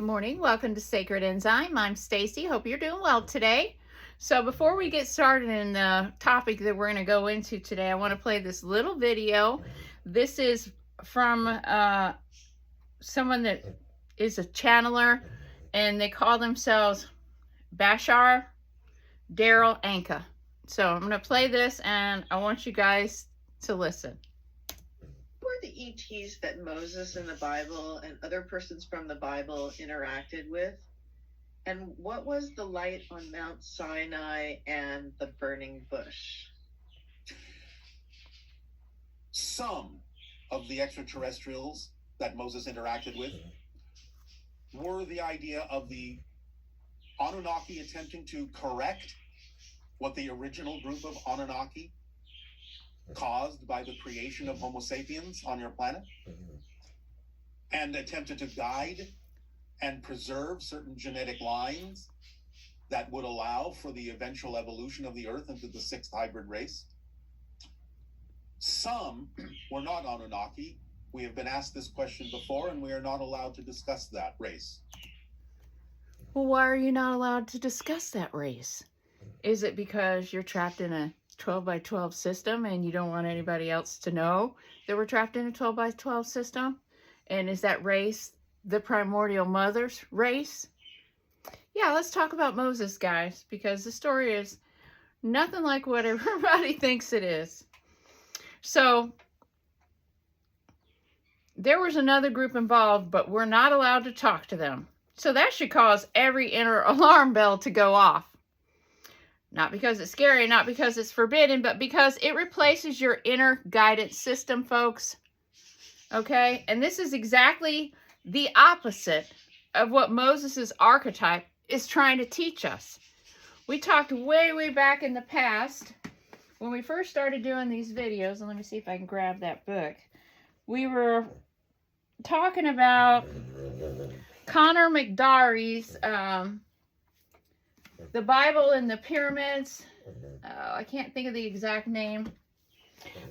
morning. Welcome to Sacred Enzyme. I'm Stacy. Hope you're doing well today. So before we get started in the topic that we're going to go into today, I want to play this little video. This is from someone that is a channeler, and they call themselves Bashar Daryl Anka. So I'm going to play this, and I want you guys to listen. Who are the ETs that Moses in the Bible and other persons from the Bible interacted with? And what was the light on Mount Sinai and the burning bush? Some of the extraterrestrials that Moses interacted with were the idea of the Anunnaki attempting to correct what the original group of Anunnaki caused by the creation of Homo sapiens on your planet, and attempted to guide and preserve certain genetic lines that would allow for the eventual evolution of the Earth into the sixth hybrid race. Some were not Anunnaki. We have been asked this question before, and we are not allowed to discuss that race. Well, why are you not allowed to discuss that race? Is it because you're trapped in a 12 by 12 system and you don't want anybody else to know that we're trapped in a 12 by 12 system? And is that race the primordial mother's race? Yeah, let's talk about Moses, guys, because the story is nothing like what everybody thinks it is. So there was another group involved, but we're not allowed to talk to them. So that should cause every inner alarm bell to go off. Not because it's scary, not because it's forbidden, but because it replaces your inner guidance system, folks. Okay? And this is exactly the opposite of what Moses' archetype is trying to teach us. We talked way back in the past, when we first started doing these videos, and let me see if I can grab that book. We were talking about Connor McDarry's The Bible and the Pyramids. I can't think of the exact name.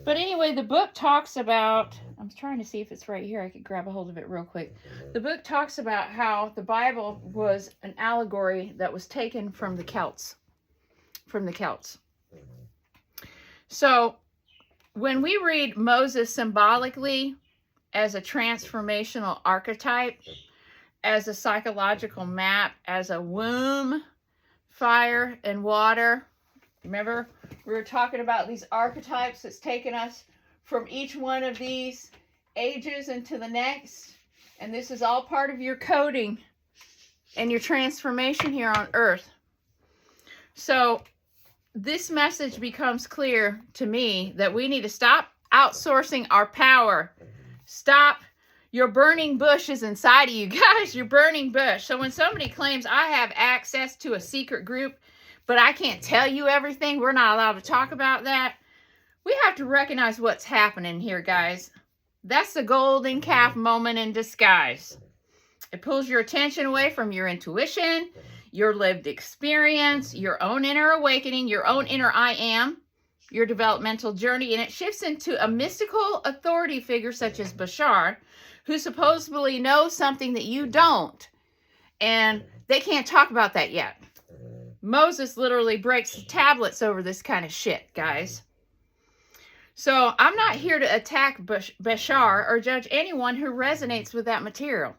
But anyway, the book talks about, I'm trying to see if it's right here. I could grab a hold of it real quick. The book talks about how the Bible was an allegory that was taken from the Celts. So when we read Moses symbolically as a transformational archetype, as a psychological map, as a womb, fire and water. Remember, we were talking about these archetypes that's taken us from each one of these ages into the next. And this is all part of your coding and your transformation here on Earth. So this message becomes clear to me that we need to stop outsourcing our power. Stop. Your burning bush is inside of you. Guys, your burning bush. So when somebody claims I have access to a secret group, but I can't tell you everything, we're not allowed to talk about that. We have to recognize what's happening here, guys. That's the golden calf moment in disguise. It pulls your attention away from your intuition, your lived experience, your own inner awakening, your own inner I am, your developmental journey, and it shifts into a mystical authority figure such as Bashar, who supposedly knows something that you don't. And they can't talk about that yet. Moses literally breaks the tablets over this kind of shit, guys. So I'm not here to attack Bashar or judge anyone who resonates with that material.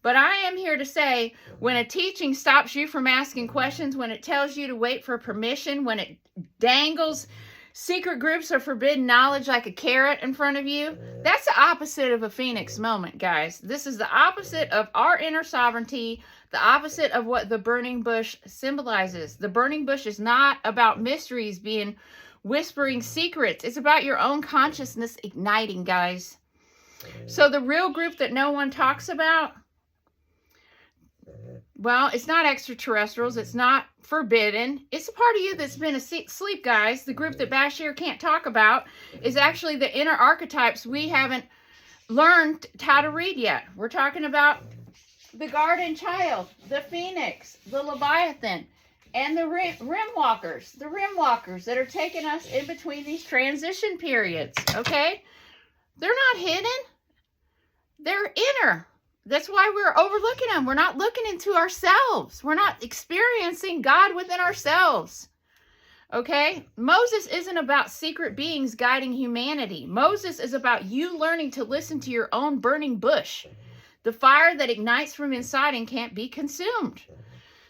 But I am here to say, when a teaching stops you from asking questions, when it tells you to wait for permission, when it dangles secret groups or forbidden knowledge like a carrot in front of you, that's the opposite of a phoenix moment, guys. This is the opposite of our inner sovereignty, the opposite of what the burning bush symbolizes. The burning bush is not about mysteries being whispering secrets. It's about your own consciousness igniting, guys. So the real group that no one talks about, well, it's not extraterrestrials. It's not forbidden. It's a part of you that's been asleep, guys. The group that Bashir can't talk about is actually the inner archetypes we haven't learned how to read yet. We're talking about the garden child, the phoenix, the Leviathan, and the rim walkers. The rim walkers that are taking us in between these transition periods, okay? They're not hidden. They're inner. That's why we're overlooking them. We're not looking into ourselves. We're not experiencing God within ourselves. Okay? Moses isn't about secret beings guiding humanity. Moses is about you learning to listen to your own burning bush, the fire that ignites from inside and can't be consumed.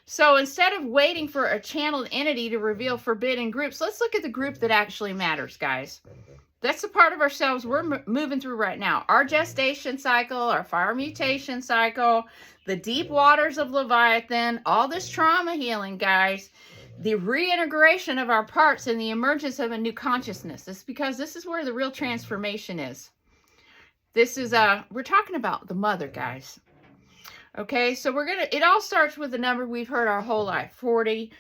So instead of waiting for a channeled entity to reveal forbidden groups, let's look at the group that actually matters, guys. That's the part of ourselves we're moving through right now. Our gestation cycle, our fire mutation cycle, the deep waters of Leviathan, all this trauma healing, guys, the reintegration of our parts and the emergence of a new consciousness. It's because this is where the real transformation is. This is, we're talking about the mother, guys. Okay, so it all starts with the number we've heard our whole life. 40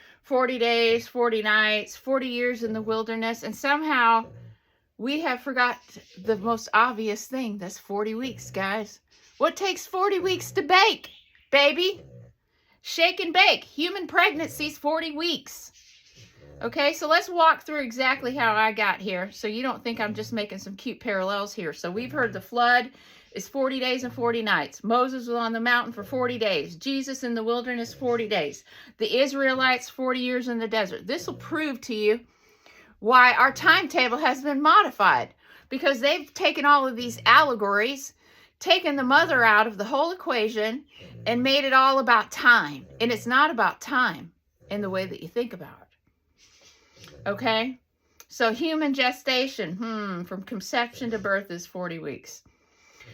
days, 40 nights, 40 years in the wilderness, and somehow we have forgot the most obvious thing. That's 40 weeks, guys. What takes 40 weeks to bake, baby? Shake and bake. Human pregnancy's 40 weeks. Okay, so let's walk through exactly how I got here so you don't think I'm just making some cute parallels here. So we've heard the flood is 40 days and 40 nights. Moses was on the mountain for 40 days. Jesus in the wilderness, 40 days. The Israelites, 40 years in the desert. This will prove to you why our timetable has been modified, because they've taken all of these allegories, taken the mother out of the whole equation, and made it all about time. And it's not about time in the way that you think about it. Okay? So human gestation, from conception to birth is 40 weeks.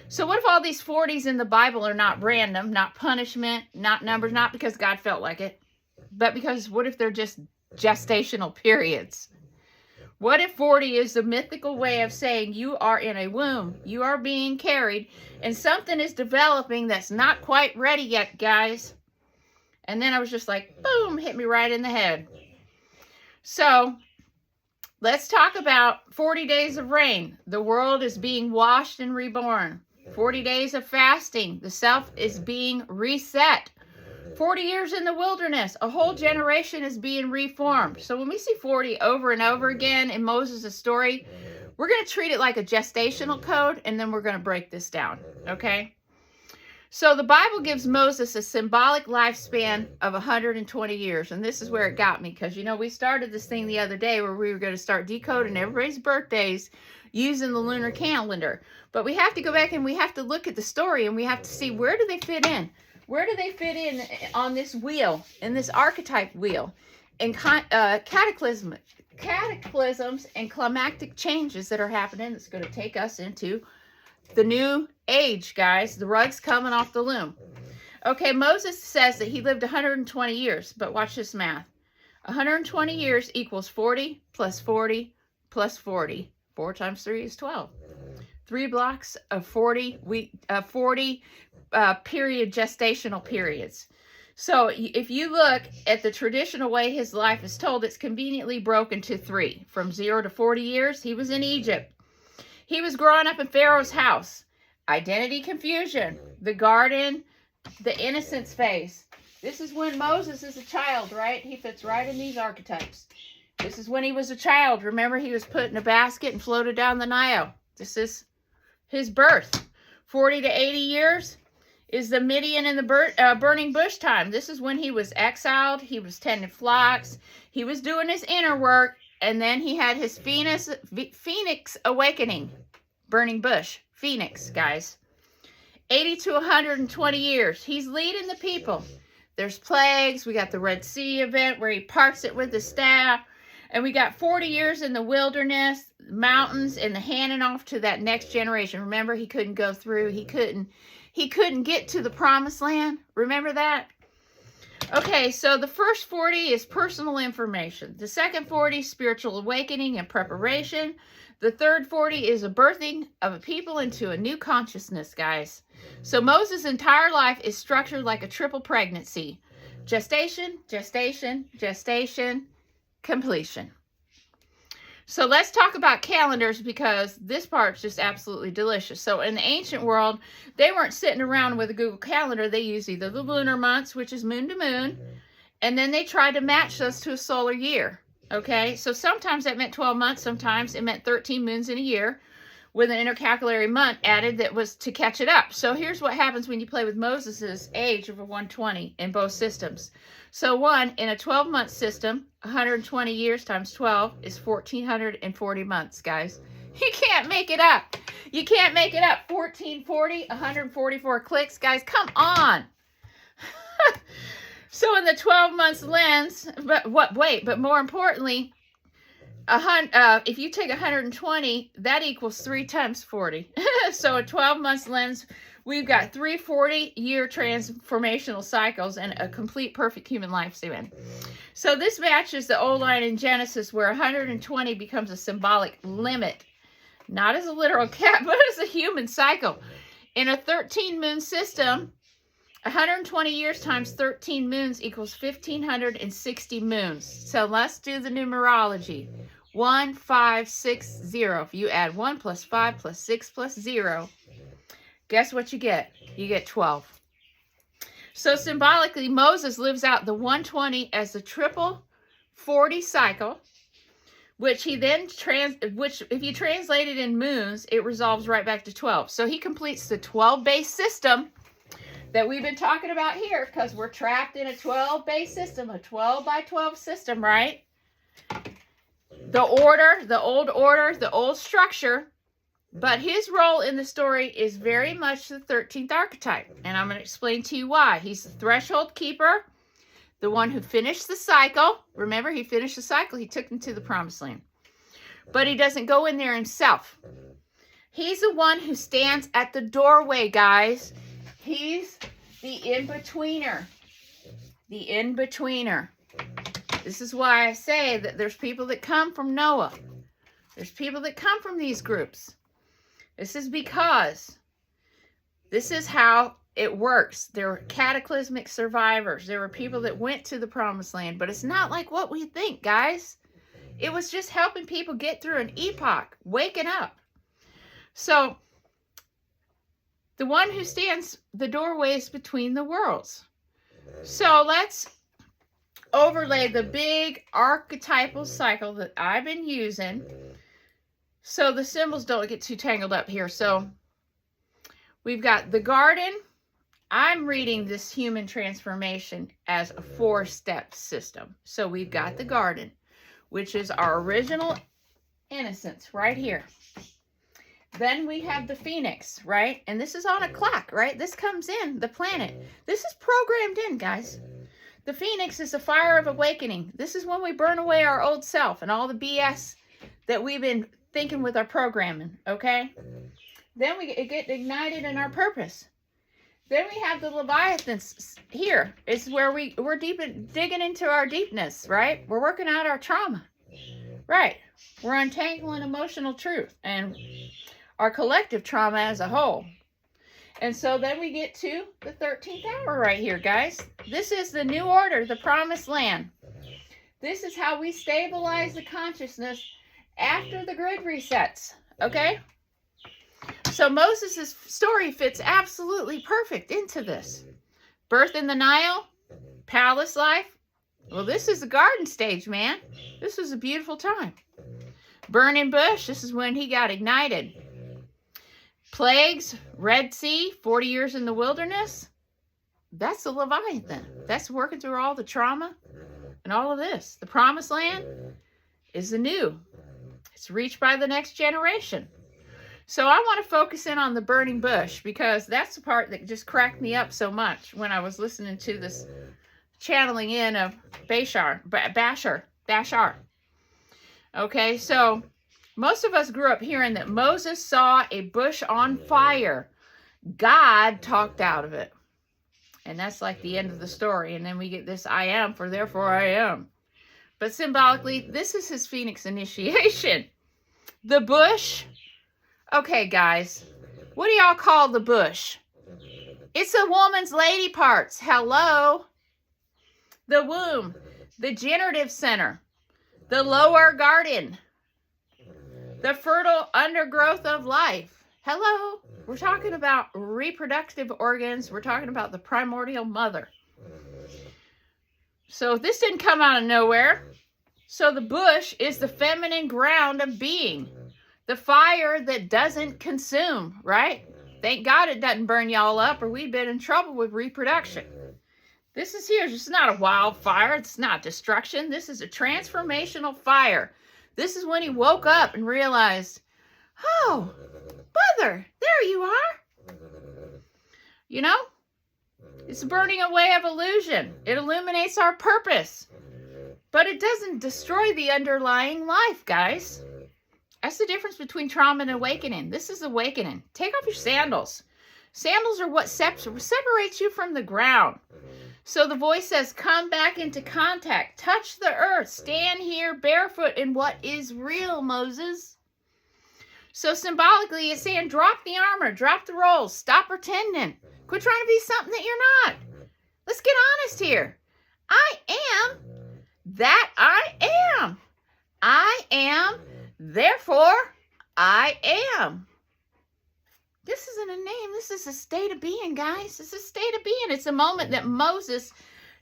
So what if all these 40s in the Bible are not random, not punishment, not numbers, not because God felt like it, but because what if they're just gestational periods? What if 40 is the mythical way of saying you are in a womb, you are being carried, and something is developing that's not quite ready yet, guys? And then I was just like, boom, hit me right in the head. So let's talk about 40 days of rain. The world is being washed and reborn. 40 days of fasting. The self is being reset. 40 years in the wilderness, a whole generation is being reformed. So when we see 40 over and over again in Moses' story, we're going to treat it like a gestational code, and then we're going to break this down, okay? So the Bible gives Moses a symbolic lifespan of 120 years, and this is where it got me, because, you know, we started this thing the other day where we were going to start decoding everybody's birthdays using the lunar calendar. But we have to go back and we have to look at the story, and we have to see, where do they fit in? Where do they fit in on this wheel, in this archetype wheel? And cataclysms and climactic changes that are happening that's going to take us into the new age, guys. The rug's coming off the loom. Okay, Moses says that he lived 120 years, but watch this math. 120 years equals 40 plus 40 plus 40. 4 times 3 is 12. 3 blocks of 40 period gestational periods. So if you look at the traditional way his life is told, it's conveniently broken to 3. From 0 to 40 years, he was in Egypt. He was growing up in Pharaoh's house. Identity confusion, the garden, the innocence phase. This is when Moses is a child, right? He fits right in these archetypes. This is when he was a child. Remember, he was put in a basket and floated down the Nile. This is his birth. 40 to 80 years is the Midian and the burning bush time. This is when he was exiled. He was tending flocks. He was doing his inner work. And then he had his phoenix awakening. Burning bush. Phoenix, guys. 80 to 120 years. He's leading the people. There's plagues. We got the Red Sea event where he parts it with his staff. And we got 40 years in the wilderness, mountains, and the handing off to that next generation. Remember, he couldn't go through. He couldn't get to the promised land. Remember that? Okay, so the first 40 is personal information. The second 40 is spiritual awakening and preparation. The third 40 is a birthing of a people into a new consciousness, guys. So Moses' entire life is structured like a triple pregnancy. Gestation, gestation, gestation, completion. So let's talk about calendars, because this part's just absolutely delicious. So in the ancient world, they weren't sitting around with a Google Calendar. They used either the lunar months, which is moon to moon, and then they tried to match those to a solar year. Okay, so sometimes that meant 12 months. Sometimes it meant 13 moons in a year. with an intercalculary month added that was to catch it up. So here's what happens when you play with Moses's age of a 120 in both systems. So in a 12-month system, 120 years times 12 is 1,440 months, guys. You can't make it up. You can't make it up. 1440, 144 clicks, guys. Come on. So in the 12 months lens, but more importantly, if you take 120, that equals 3 times 40. So a 12 months lens, we've got 3 40-year transformational cycles and a complete perfect human lifespan. So this matches the old line in Genesis where 120 becomes a symbolic limit, not as a literal cap, but as a human cycle. In a 13 moon system, 120 years times 13 moons equals 1,560 moons. So let's do the numerology. 1, 5, 6, 0. If you add 1 plus 5 plus 6 plus 0, guess what you get? You get 12. So symbolically, Moses lives out the 120 as a triple 40 cycle, which he then which if you translate it in moons, it resolves right back to 12. So he completes the 12-base system that we've been talking about here, because we're trapped in a 12-base system, a 12 by 12 system, right? The order, the old structure, but his role in the story is very much the 13th archetype, and I'm going to explain to you why. He's the threshold keeper, the one who finished the cycle. Remember, he finished the cycle. He took them to the promised land, but he doesn't go in there himself. He's the one who stands at the doorway, guys. He's the in-betweener. The in-betweener. This is why I say that there's people that come from Noah. There's people that come from these groups. This is because this is how it works. There were cataclysmic survivors. There were people that went to the promised land, but it's not like what we think, guys. It was just helping people get through an epoch, waking up. So the one who stands the doorways between the worlds. So let's overlay the big archetypal cycle that I've been using so the symbols don't get too tangled up here. So we've got the garden. I'm reading this human transformation as a 4-step system. So we've got the garden, which is our original innocence right here. Then we have the phoenix, right? And this is on a clock, right? This comes in, the planet. This is programmed in, guys. The phoenix is the fire of awakening. This is when we burn away our old self and all the BS that we've been thinking with our programming, okay? Then we get ignited in our purpose. Then we have the Leviathans here. It's where we're digging into our deepness, right? We're working out our trauma, right? We're untangling emotional truth and our collective trauma as a whole. And so then we get to the 13th hour right here, guys. This is the new order, the promised land. This is how we stabilize the consciousness after the grid resets, okay? So Moses' story fits absolutely perfect into this. Birth in the Nile, palace life. Well, this is the garden stage, man. This was a beautiful time. Burning bush, this is when he got ignited. Plagues, Red Sea, 40 years in the wilderness. That's the Leviathan. That's working through all the trauma and all of this. The promised land is the new. It's reached by the next generation. So I want to focus in on the burning bush because that's the part that just cracked me up so much when I was listening to this channeling in of Bashar. Okay, so most of us grew up hearing that Moses saw a bush on fire. God talked out of it. And that's like the end of the story. And then we get this I am, for therefore I am. But symbolically, this is his phoenix initiation. The bush. Okay, guys. What do y'all call the bush? It's a woman's lady parts. Hello. The womb. The generative center. The lower garden. The fertile undergrowth of life. Hello. We're talking about reproductive organs. We're talking about the primordial mother. So this didn't come out of nowhere. So the bush is the feminine ground of being. The fire that doesn't consume, right? Thank God it doesn't burn y'all up, or we'd been in trouble with reproduction. This is here. It's not a wildfire. It's not destruction. This is a transformational fire. This is when he woke up and realized, oh, Mother, there you are. You know, it's burning away of illusion. It illuminates our purpose. But it doesn't destroy the underlying life, guys. That's the difference between trauma and awakening. This is awakening. Take off your sandals. Sandals are what separates you from the ground. So the voice says, come back into contact. Touch the earth. Stand here barefoot in what is real, Moses. So symbolically, it's saying, drop the armor. Drop the roles. Stop pretending. Quit trying to be something that you're not. Let's get honest here. I am that I am. I am, therefore, I am. This isn't a name. This is a state of being, guys. It's a state of being. It's a moment that Moses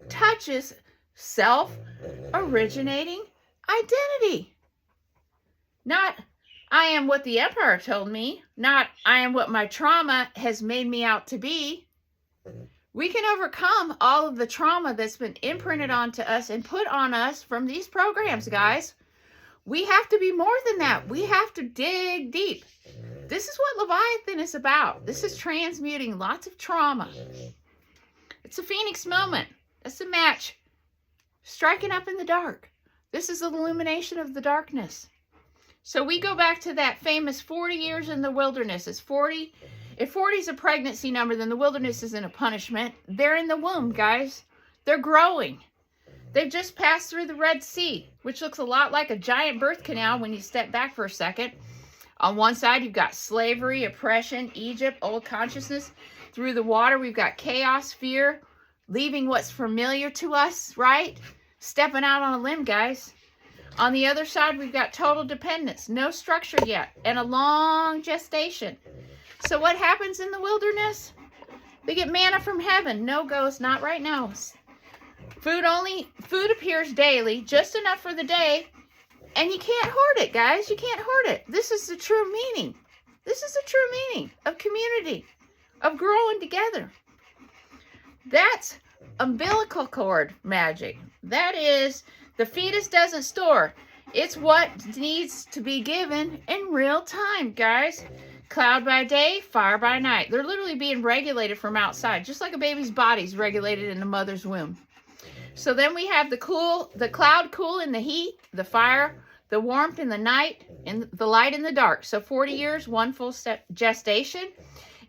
touches self-originating identity. Not, I am what the empire told me. Not, I am what my trauma has made me out to be. We can overcome all of the trauma that's been imprinted onto us and put on us from these programs, guys. We have to be more than that. We have to dig deep. This is what Leviathan is about. This is transmuting lots of trauma. It's a phoenix moment. It's a match. Striking up in the dark. This is the illumination of the darkness. So we go back to that famous 40 years in the wilderness. It's 40. If 40 is a pregnancy number, then the wilderness isn't a punishment. They're in the womb, guys. They're growing. They've just passed through the Red Sea, which looks a lot like a giant birth canal when you step back for a second. On one side, you've got slavery, oppression, Egypt, old consciousness. Through the water, we've got chaos, fear, leaving what's familiar to us, right? Stepping out on a limb, guys. On the other side, we've got total dependence, no structure yet, and a long gestation. So what happens in the wilderness? They get manna from heaven. No ghost, not right now. Food appears daily, just enough for the day. And you can't hoard it, guys. You can't hoard it. This is the true meaning. This is the true meaning of community, of growing together. That's umbilical cord magic. That is, the fetus doesn't store. It's what needs to be given in real time, guys. Cloud by day, fire by night. They're literally being regulated from outside, just like a baby's body's regulated in the mother's womb. So then we have the cloud cool in the heat, the fire, the warmth in the night, and the light in the dark. So 40 years, one full gestation,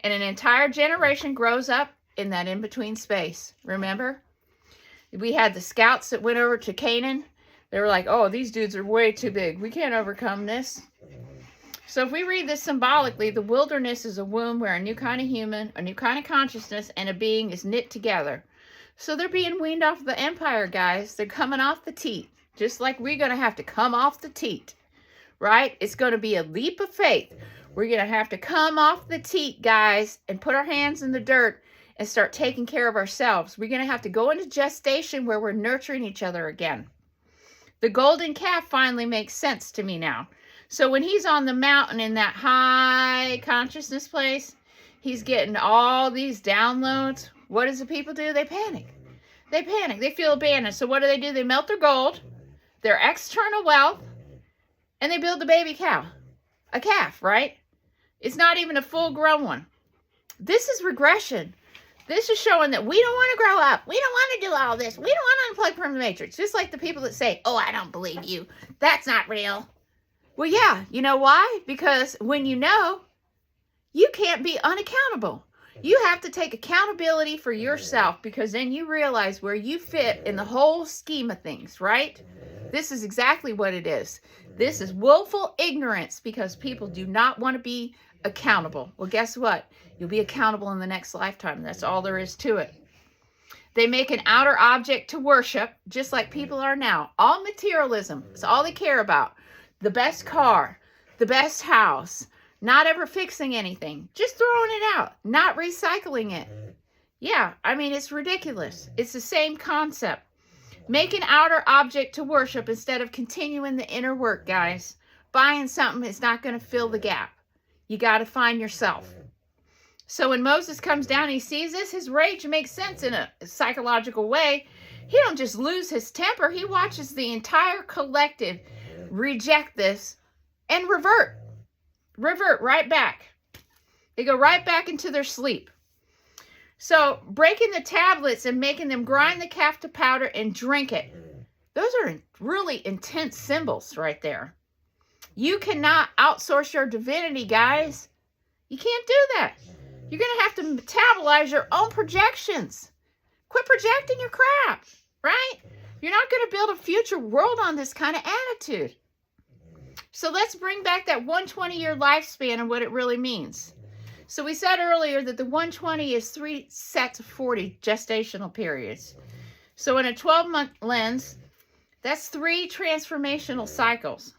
and an entire generation grows up in that in-between space. Remember? We had the scouts that went over to Canaan. They were like, oh, these dudes are way too big. We can't overcome this. So if we read this symbolically, the wilderness is a womb where a new kind of human, a new kind of consciousness, and a being is knit together. So they're being weaned off the empire, guys. They're coming off the teat. Just like we're going to have to come off the teat, right? It's going to be a leap of faith. We're going to have to come off the teat, guys, and put our hands in the dirt and start taking care of ourselves. We're going to have to go into gestation where we're nurturing each other again. The golden calf finally makes sense to me now. So when he's on the mountain in that high consciousness place, he's getting all these downloads. What does the people do? They panic. They panic. They feel abandoned. So what do? They melt their gold, their external wealth, and they build a baby cow. A calf, right? It's not even a full-grown one. This is regression. This is showing that we don't want to grow up. We don't want to do all this. We don't want to unplug from the matrix. Just like the people that say, oh, I don't believe you. That's not real. Well, yeah. You know why? Because when you know, you can't be unaccountable. You have to take accountability for yourself, because then you realize where you fit in the whole scheme of things, right? This is exactly what it is. This is willful ignorance because people do not want to be accountable. Well, guess what? You'll be accountable in the next lifetime. That's all there is to it. They make an outer object to worship, just like people are now. All materialism. It's all they care about. The best car, the best house, not ever fixing anything, just throwing it out, not recycling it. Yeah, I mean, it's ridiculous. It's the same concept. Make an outer object to worship instead of continuing the inner work, guys. buying something is not going to fill the gap. You got to find yourself. So when Moses comes down and he sees this, his rage makes sense in a psychological way. He don't just lose his temper. He watches the entire collective reject this and revert right back. They go right back into their sleep. So breaking the tablets and making them grind the calf to powder and drink it. Those are really intense symbols right there. You cannot outsource your divinity, guys. You can't do that. You're going to have to metabolize your own projections. Quit projecting your crap, right? You're not going to build a future world on this kind of attitude. So let's bring back that 120-year lifespan and what it really means. So we said earlier that the 120 is 3 sets of 40 gestational periods. So in a 12-month lens, that's 3 transformational cycles.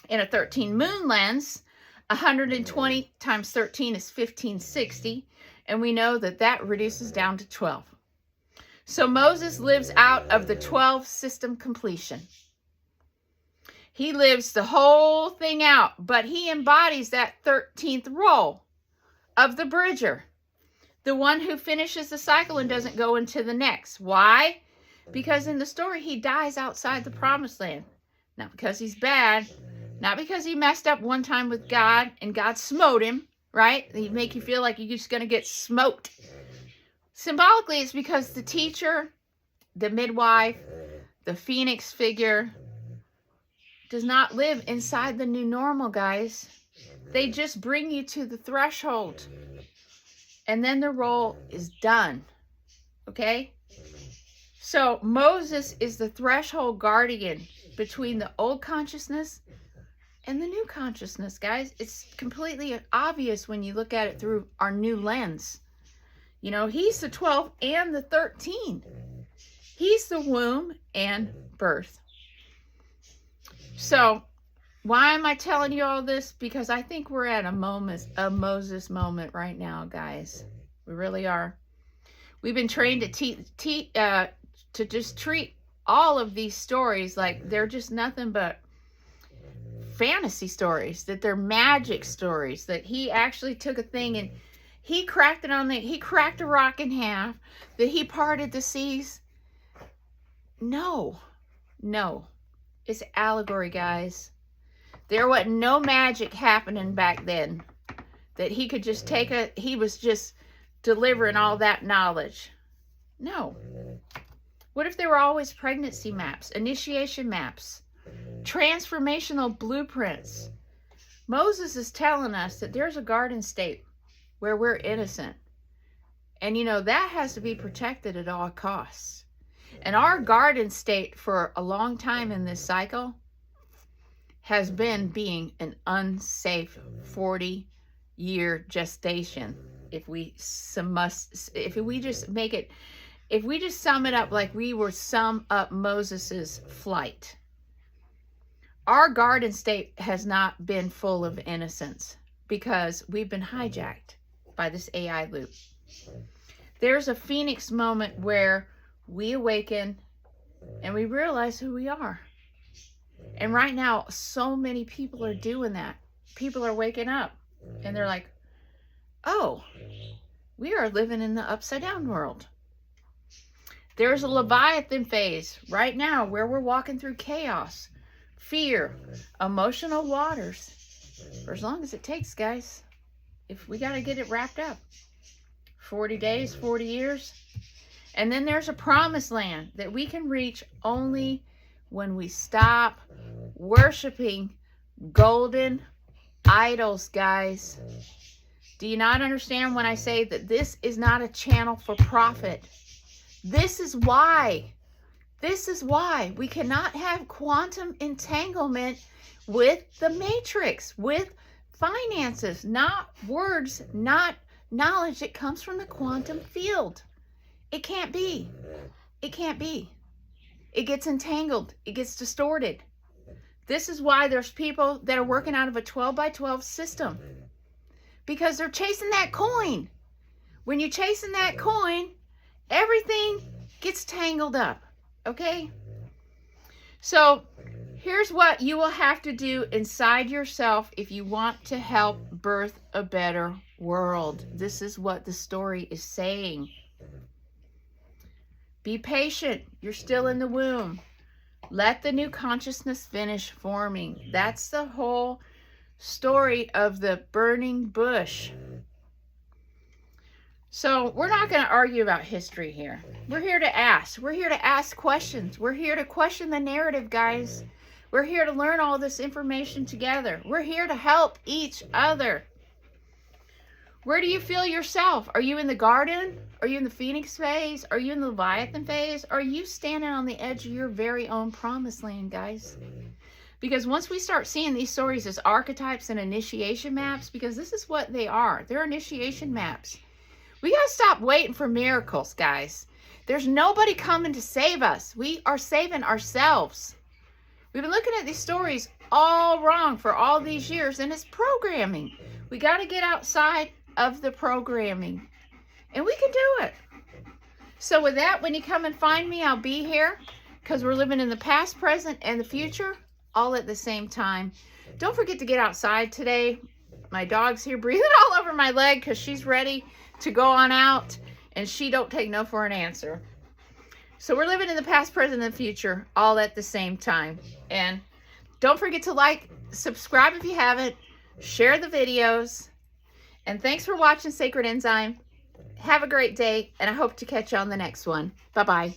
In a 13-moon lens, 120 times 13 is 1560, and we know that that reduces down to 12. So Moses lives out of the 12 system completion. He lives the whole thing out, but he embodies that 13th role of the bridger, the one who finishes the cycle and doesn't go into the next. Why? Because in the story, he dies outside the promised land. Not because he's bad, not because he messed up one time with God and God smote him, right? He'd make you feel like you're just going to get smoked. Symbolically, it's because the teacher, the midwife, the phoenix figure does not live inside the new normal, guys. They just bring you to the threshold. And then the role is done. Okay? So Moses is the threshold guardian between the old consciousness and the new consciousness, guys. It's completely obvious when you look at it through our new lens. You know, he's the 12 and the 13. He's the womb and birth. So why am I telling you all this? Because I think we're at a Moses moment right now, guys. We really are. We've been trained to just treat all of these stories like they're just nothing but fantasy stories, that they're magic stories, that he actually took a thing and he cracked a rock in half, that he parted the seas. No. It's allegory, guys. There wasn't no magic happening back then. That he could just he was just delivering all that knowledge. No. What if there were always pregnancy maps, initiation maps, transformational blueprints? Moses is telling us that there's a garden state where we're innocent. And you know, that has to be protected at all costs. And our garden state for a long time in this cycle has been being an unsafe 40-year gestation. If we just sum it up like we were sum up Moses's flight. Our garden state has not been full of innocence because we've been hijacked by this AI loop. There's a phoenix moment where we awaken and we realize who we are. And right now, so many people are doing that. People are waking up and they're like, oh, we are living in the upside down world. There's a Leviathan phase right now where we're walking through chaos, fear, emotional waters. For as long as it takes, guys. If we got to get it wrapped up. 40 days, 40 years. And then there's a promised land that we can reach only when we stop worshiping golden idols, guys. Do you not understand when I say that this is not a channel for profit? This is why we cannot have quantum entanglement with the matrix, with finances, not words, not knowledge that comes from the quantum field. It can't be. It can't be. It gets entangled. It gets distorted. This is why there's people that are working out of a 12 by 12 system. Because they're chasing that coin. When you're chasing that coin, everything gets tangled up. Okay? So, Here's what you will have to do inside yourself if you want to help birth a better world. This is what the story is saying. Be patient. You're still in the womb. Let the new consciousness finish forming. That's the whole story of the burning bush. So we're not going to argue about history here. We're here to ask. We're here to ask questions. We're here to question the narrative, guys. We're here to learn all this information together. We're here to help each other. Where do you feel yourself? Are you in the garden? Are you in the Phoenix phase? Are you in the Leviathan phase? Are you standing on the edge of your very own promised land, guys? Because once we start seeing these stories as archetypes and initiation maps, because this is what they are. They're initiation maps. We got to stop waiting for miracles, guys. There's nobody coming to save us. We are saving ourselves. We've been looking at these stories all wrong for all these years, and it's programming. We got to get outside of the programming, and we can do it. So with that, when you come and find me, I'll be here, because we're living in the past, present, and the future all at the same time. Don't forget to get outside today. My dog's here breathing all over my leg because she's ready to go on out, and she don't take no for an answer. So we're living in the past, present, and the future all at the same time. And don't forget to like, subscribe if you haven't, share the videos, and thanks for watching Sacred Enzyme. Have a great day, and I hope to catch you on the next one. Bye-bye.